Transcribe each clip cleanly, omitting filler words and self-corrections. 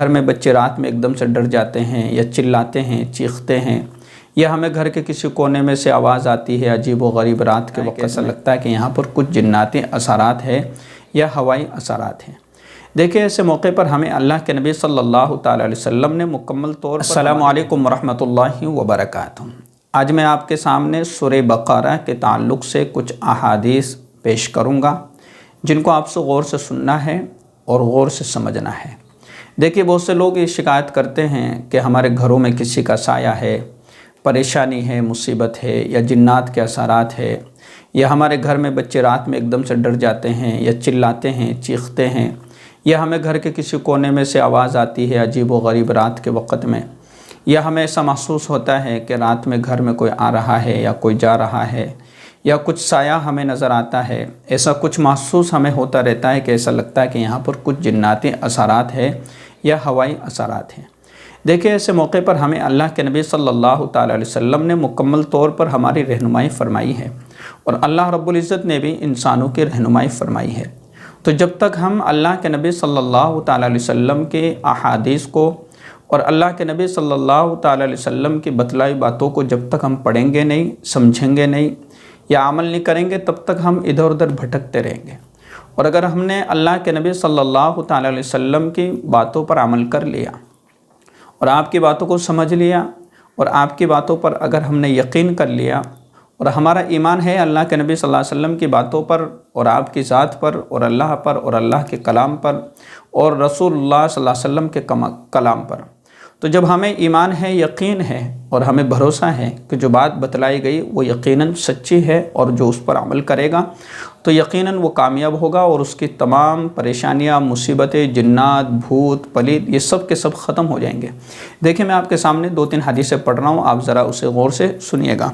گھر میں بچے رات میں ایک دم سے ڈر جاتے ہیں یا چلاتے ہیں، چیختے ہیں، یا ہمیں گھر کے کسی کونے میں سے آواز آتی ہے عجیب و غریب رات کے وقت، ایسا لگتا ہے کہ یہاں پر کچھ جناتی اثرات ہیں یا ہوائی اثرات ہیں۔ دیکھیں ایسے موقع پر ہمیں اللہ کے نبی صلی اللہ تعالیٰ علیہ وسلم نے مکمل طور پر السلام علیکم ورحمۃ اللہ وبرکاتہ۔ آج میں آپ کے سامنے سورہ بقرہ کے تعلق سے کچھ احادیث پیش کروں گا جن کو آپ سے غور سے سننا ہے اور غور سے سمجھنا ہے۔ دیکھیے بہت سے لوگ یہ شکایت کرتے ہیں کہ ہمارے گھروں میں کسی کا سایہ ہے، پریشانی ہے، مصیبت ہے، یا جنات کے اثرات ہے، یا ہمارے گھر میں بچے رات میں ایک دم سے ڈر جاتے ہیں یا چلاتے ہیں، چیختے ہیں، یا ہمیں گھر کے کسی کونے میں سے آواز آتی ہے عجیب و غریب رات کے وقت میں، یا ہمیں ایسا محسوس ہوتا ہے کہ رات میں گھر میں کوئی آ رہا ہے یا کوئی جا رہا ہے، یا کچھ سایہ ہمیں نظر آتا ہے، ایسا کچھ محسوس ہمیں ہوتا رہتا ہے کہ ایسا لگتا ہے کہ یہاں پر کچھ جناتی اثرات ہے یا ہوائی اثرات ہیں۔ دیکھیں ایسے موقع پر ہمیں اللہ کے نبی صلی اللہ تعالیٰ علیہ وسلم نے مکمل طور پر ہماری رہنمائی فرمائی ہے، اور اللہ رب العزت نے بھی انسانوں کی رہنمائی فرمائی ہے۔ تو جب تک ہم اللہ کے نبی صلی اللہ تعالیٰ علیہ وسلم کے احادیث کو اور اللہ کے نبی صلی اللہ تعالیٰ علیہ وسلم کی بتلائی باتوں کو جب تک ہم پڑھیں گے نہیں، سمجھیں گے نہیں یا عمل نہیں کریں گے، تب تک ہم ادھر ادھر بھٹکتے رہیں گے۔ اور اگر ہم نے اللہ کے نبی صلی اللہ تعالیٰ علیہ وسلم کی باتوں پر عمل کر لیا اور آپ کی باتوں کو سمجھ لیا اور آپ کی باتوں پر اگر ہم نے یقین کر لیا اور ہمارا ایمان ہے اللہ کے نبی صلی اللہ علیہ وسلم کی باتوں پر اور آپ کی ذات پر اور اللہ پر اور اللہ کے کلام پر اور رسول اللہ صلی اللہ علیہ وسلم کے کلام پر، تو جب ہمیں ایمان ہے، یقین ہے اور ہمیں بھروسہ ہے کہ جو بات بتلائی گئی وہ یقیناً سچی ہے، اور جو اس پر عمل کرے گا تو یقیناً وہ کامیاب ہوگا اور اس کی تمام پریشانیاں، مصیبتیں، جنات، بھوت، پلید، یہ سب کے سب ختم ہو جائیں گے۔ دیکھیں میں آپ کے سامنے 2-3 حدیثیں پڑھ رہا ہوں، آپ ذرا اسے غور سے سنیے گا۔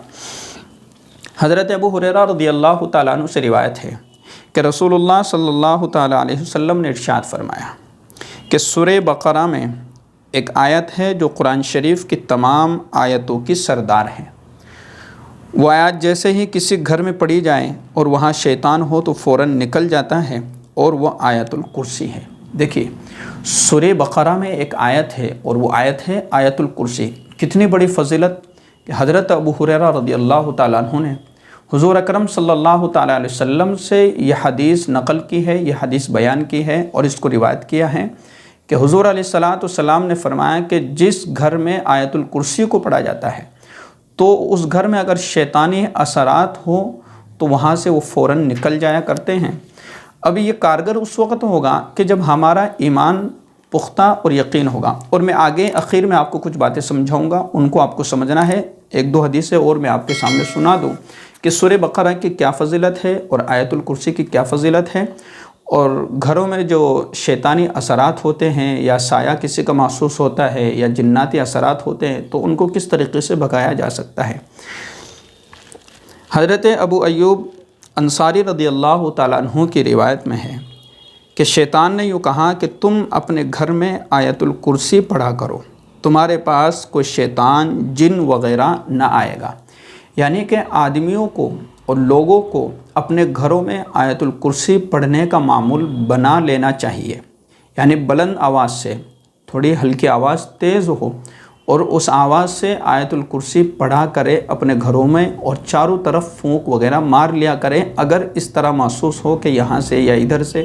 حضرت ابو ہریرہ رضی اللہ تعالیٰ عنہ سے روایت ہے کہ رسول اللہ صلی اللہ تعالیٰ علیہ وسلم نے ارشاد فرمایا کہ سورہ بقرہ میں ایک آیت ہے جو قرآن شریف کی تمام آیتوں کی سردار ہے۔ وہ آیت جیسے ہی کسی گھر میں پڑھی جائے اور وہاں شیطان ہو تو فوراً نکل جاتا ہے، اور وہ آیت الکرسی ہے۔ دیکھیے سورہ بقرہ میں ایک آیت ہے اور وہ آیت ہے آیت الکرسی۔ کتنی بڑی فضیلت کہ حضرت ابو ہریرہ رضی اللہ تعالیٰ عنہ نے حضور اکرم صلی اللہ تعالیٰ علیہ وسلم سے یہ حدیث نقل کی ہے، یہ حدیث بیان کی ہے اور اس کو روایت کیا ہے کہ حضور علیہ السلام نے فرمایا کہ جس گھر میں آیت الکرسی کو پڑھا جاتا ہے تو اس گھر میں اگر شیطانی اثرات ہو تو وہاں سے وہ فوراً نکل جایا کرتے ہیں۔ اب یہ کارگر اس وقت ہوگا کہ جب ہمارا ایمان پختہ اور یقین ہوگا، اور میں آگے اخیر میں آپ کو کچھ باتیں سمجھاؤں گا، ان کو آپ کو سمجھنا ہے۔ 1-2 حدیثیں اور میں آپ کے سامنے سنا دوں کہ سورہ بقرہ کی کیا فضیلت ہے اور آیت الکرسی کی کیا فضیلت ہے، اور گھروں میں جو شیطانی اثرات ہوتے ہیں یا سایہ کسی کا محسوس ہوتا ہے یا جناتی اثرات ہوتے ہیں تو ان کو کس طریقے سے بھگایا جا سکتا ہے۔ حضرت ابو ایوب انصاری رضی اللہ تعالیٰ عنہ کی روایت میں ہے کہ شیطان نے یوں کہا کہ تم اپنے گھر میں آیت الکرسی پڑھا کرو، تمہارے پاس کوئی شیطان، جن وغیرہ نہ آئے گا۔ یعنی کہ آدمیوں کو اور لوگوں کو اپنے گھروں میں آیت الکرسی پڑھنے کا معمول بنا لینا چاہیے، یعنی بلند آواز سے، تھوڑی ہلکی آواز تیز ہو اور اس آواز سے آیت الکرسی پڑھا کرے اپنے گھروں میں، اور چاروں طرف پھونک وغیرہ مار لیا کرے اگر اس طرح محسوس ہو کہ یہاں سے یا ادھر سے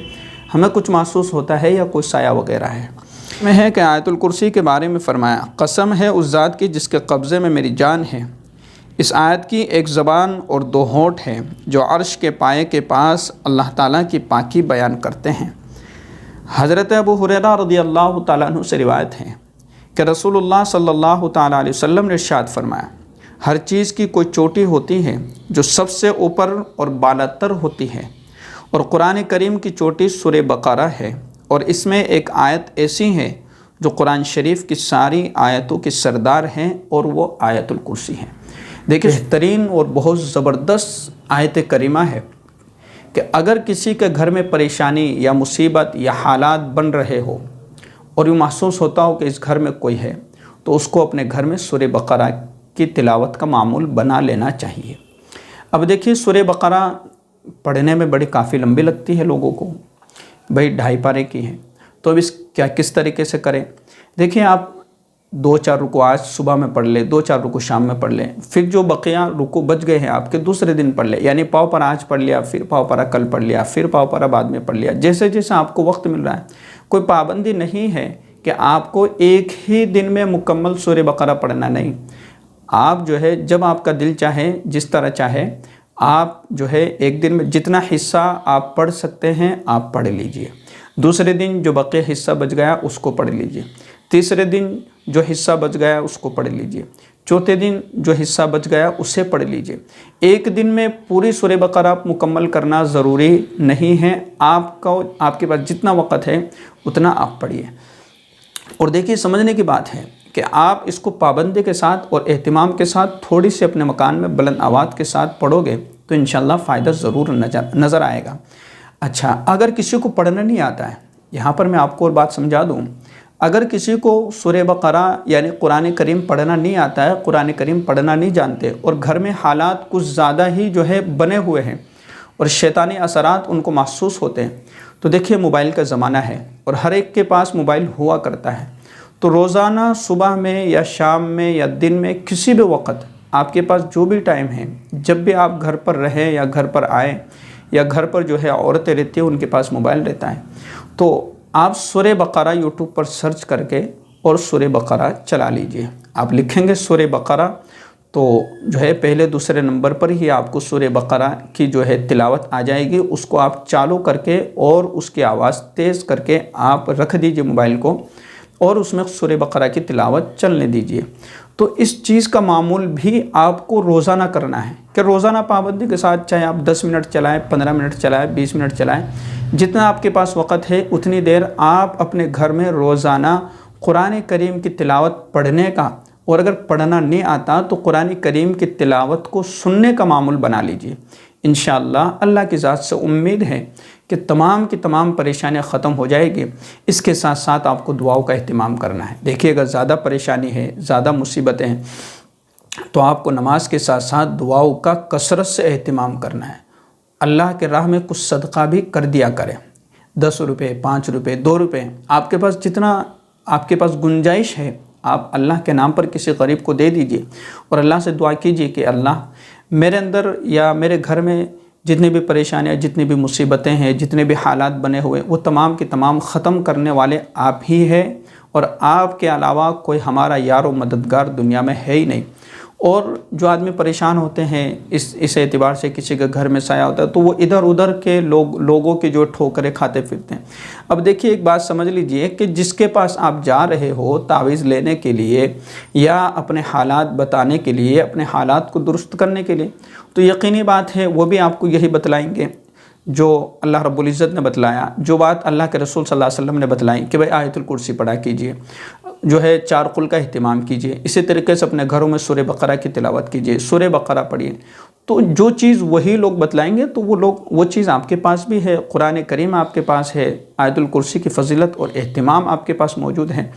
ہمیں کچھ محسوس ہوتا ہے یا کوئی سایہ وغیرہ ہے۔ میں ہے کہ آیت الکرسی کے بارے میں فرمایا، قسم ہے اس ذات کی جس کے قبضے میں میری جان ہے، اس آیت کی ایک زبان اور 2 ہونٹ ہیں جو عرش کے پائے کے پاس اللہ تعالیٰ کی پاکی بیان کرتے ہیں۔ حضرت ابو ہریرہ رضی اللہ تعالیٰ عنہ سے روایت ہے کہ رسول اللہ صلی اللہ تعالیٰ علیہ وسلم نے ارشاد فرمایا، ہر چیز کی کوئی چوٹی ہوتی ہے جو سب سے اوپر اور بالاتر ہوتی ہے، اور قرآن کریم کی چوٹی سورہ بقرہ ہے، اور اس میں ایک آیت ایسی ہے جو قرآن شریف کی ساری آیتوں کی سردار ہیں، اور وہ آیت الکرسی ہے۔ دیکھیں بہترین اور بہت زبردست آیت کریمہ ہے کہ اگر کسی کے گھر میں پریشانی یا مصیبت یا حالات بن رہے ہو اور یہ محسوس ہوتا ہو کہ اس گھر میں کوئی ہے، تو اس کو اپنے گھر میں سورہ بقرہ کی تلاوت کا معمول بنا لینا چاہیے۔ اب دیکھیے سورہ بقرہ پڑھنے میں بڑی کافی لمبی لگتی ہے لوگوں کو، بھائی 2.5 پارے کی ہے، تو اب کس طریقے سے کریں؟ دیکھیں آپ 2-4 رکوع آج صبح میں پڑھ لیں، 2-4 رکوع شام میں پڑھ لیں، پھر جو بقیہ رکوع بچ گئے ہیں آپ کے دوسرے دن پڑھ لیں، یعنی پاؤ پر آج پڑھ لیا، پھر پاؤ پرا کل پڑھ لیا، پھر پاؤ پرا بعد میں پڑھ لیا، جیسے جیسے آپ کو وقت مل رہا ہے۔ کوئی پابندی نہیں ہے کہ آپ کو ایک ہی دن میں مکمل سورہ بقرہ پڑھنا، نہیں، آپ جو ہے جب آپ کا دل چاہے، جس طرح چاہے، آپ جو ہے ایک دن میں جتنا حصہ آپ پڑھ سکتے ہیں آپ پڑھ لیجئے۔ دوسرے دن جو بقیہ حصہ بچ گیا اس کو پڑھ لیجئے، تیسرے دن جو حصہ بچ گیا اس کو پڑھ لیجئے، چوتھے دن جو حصہ بچ گیا اسے پڑھ لیجئے۔ ایک دن میں پوری سورہ بقرہ مکمل کرنا ضروری نہیں ہے، آپ کے پاس جتنا وقت ہے اتنا آپ پڑھیے۔ اور دیکھیے سمجھنے کی بات ہے کہ آپ اس کو پابندی کے ساتھ اور اہتمام کے ساتھ تھوڑی سی اپنے مکان میں بلند آواز کے ساتھ پڑھو گے تو انشاءاللہ فائدہ ضرور نظر آئے گا۔ اچھا، اگر کسی کو پڑھنا نہیں آتا ہے، یہاں پر میں آپ کو اور بات سمجھا دوں، اگر کسی کو سورہ بقرہ یعنی قرآن کریم پڑھنا نہیں آتا ہے، قرآن کریم پڑھنا نہیں جانتے، اور گھر میں حالات کچھ زیادہ ہی جو ہے بنے ہوئے ہیں اور شیطانی اثرات ان کو محسوس ہوتے ہیں، تو دیکھیے موبائل کا زمانہ ہے اور ہر ایک کے پاس موبائل ہوا کرتا ہے، تو روزانہ صبح میں یا شام میں یا دن میں کسی بھی وقت آپ کے پاس جو بھی ٹائم ہے، جب بھی آپ گھر پر رہیں یا گھر پر آئیں یا گھر پر جو ہے عورتیں رہتی ہیں ان کے پاس موبائل رہتا ہے، تو آپ سورہ بقرہ یوٹیوب پر سرچ کر کے اور سورہ بقرہ چلا لیجئے۔ آپ لکھیں گے سورہ بقرہ تو جو ہے پہلے دوسرے نمبر پر ہی آپ کو سورہ بقرہ کی جو ہے تلاوت آ جائے گی، اس کو آپ چالو کر کے اور اس کی آواز تیز کر کے آپ رکھ دیجئے موبائل کو، اور اس میں سورہ بقرہ کی تلاوت چلنے دیجئے۔ تو اس چیز کا معمول بھی آپ کو روزانہ کرنا ہے کہ روزانہ پابندی کے ساتھ، چاہے آپ 10 منٹ چلائیں، 15 منٹ چلائیں، 20 منٹ چلائیں، جتنا آپ کے پاس وقت ہے اتنی دیر آپ اپنے گھر میں روزانہ قرآن کریم کی تلاوت پڑھنے کا، اور اگر پڑھنا نہیں آتا تو قرآن کریم کی تلاوت کو سننے کا معمول بنا لیجئے۔ انشاءاللہ اللہ کی ذات سے امید ہے کہ تمام کی تمام پریشانیاں ختم ہو جائے گی۔ اس کے ساتھ ساتھ آپ کو دعاؤں کا اہتمام کرنا ہے۔ دیکھیے اگر زیادہ پریشانی ہے، زیادہ مصیبتیں ہیں، تو آپ کو نماز کے ساتھ ساتھ دعاؤں کا کثرت سے اہتمام کرنا ہے۔ اللہ کے راہ میں کچھ صدقہ بھی کر دیا کریں، 10 روپے، 5 روپے، 2 روپے، آپ کے پاس جتنا آپ کے پاس گنجائش ہے آپ اللہ کے نام پر کسی غریب کو دے دیجئے، اور اللہ سے دعا کیجئے کہ اللہ میرے اندر یا میرے گھر میں جتنی بھی پریشانیاں، جتنی بھی مصیبتیں ہیں، جتنے بھی حالات بنے ہوئے، وہ تمام کی تمام ختم کرنے والے آپ ہی ہیں، اور آپ کے علاوہ کوئی ہمارا یار و مددگار دنیا میں ہے ہی نہیں۔ اور جو آدمی پریشان ہوتے ہیں اس اعتبار سے کسی کے گھر میں سایہ ہوتا ہے تو وہ ادھر ادھر کے لوگوں کی جو ٹھوکریں کھاتے پھرتے ہیں۔ اب دیکھیے ایک بات سمجھ لیجئے کہ جس کے پاس آپ جا رہے ہو تعویذ لینے کے لیے یا اپنے حالات بتانے کے لیے، اپنے حالات کو درست کرنے کے لیے، تو یقینی بات ہے وہ بھی آپ کو یہی بتلائیں گے جو اللہ رب العزت نے بتلایا، جو بات اللہ کے رسول صلی اللہ علیہ وسلم نے بتلائی کہ بھئی آیت الکرسی پڑھا کیجئے، جو ہے 4 قل کا اہتمام کیجئے، اسی طریقے سے اپنے گھروں میں سورہ بقرہ کی تلاوت کیجئے، سورہ بقرہ پڑھیے۔ تو جو چیز وہی لوگ بتلائیں گے تو وہ چیز آپ کے پاس بھی ہے، قرآن کریم آپ کے پاس ہے، آیت الکرسی کی فضیلت اور اہتمام آپ کے پاس موجود ہے۔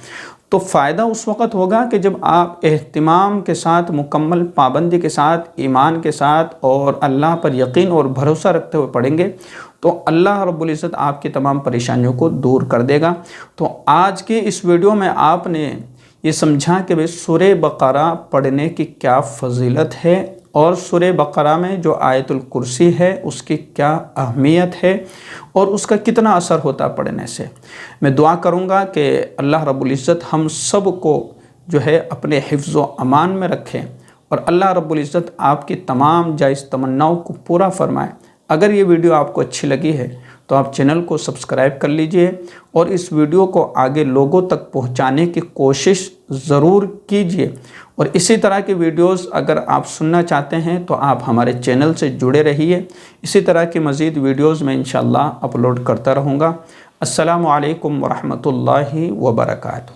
تو فائدہ اس وقت ہوگا کہ جب آپ اہتمام کے ساتھ، مکمل پابندی کے ساتھ، ایمان کے ساتھ اور اللہ پر یقین اور بھروسہ رکھتے ہوئے پڑھیں گے تو اللہ رب العزت آپ کی تمام پریشانیوں کو دور کر دے گا۔ تو آج کی اس ویڈیو میں آپ نے یہ سمجھا کہ بھئی سورہ بقرہ پڑھنے کی کیا فضیلت ہے، اور سورہ بقرہ میں جو آیت الکرسی ہے اس کی کیا اہمیت ہے اور اس کا کتنا اثر ہوتا پڑھنے سے۔ میں دعا کروں گا کہ اللہ رب العزت ہم سب کو جو ہے اپنے حفظ و امان میں رکھیں، اور اللہ رب العزت آپ کی تمام جائز تمناؤں کو پورا فرمائے۔ اگر یہ ویڈیو آپ کو اچھی لگی ہے تو آپ چینل کو سبسکرائب کر لیجئے اور اس ویڈیو کو آگے لوگوں تک پہنچانے کی کوشش ضرور کیجئے، اور اسی طرح کی ویڈیوز اگر آپ سننا چاہتے ہیں تو آپ ہمارے چینل سے جڑے رہیے۔ اسی طرح کی مزید ویڈیوز میں انشاءاللہ اپلوڈ کرتا رہوں گا۔ السلام علیکم ورحمۃ اللہ وبرکاتہ۔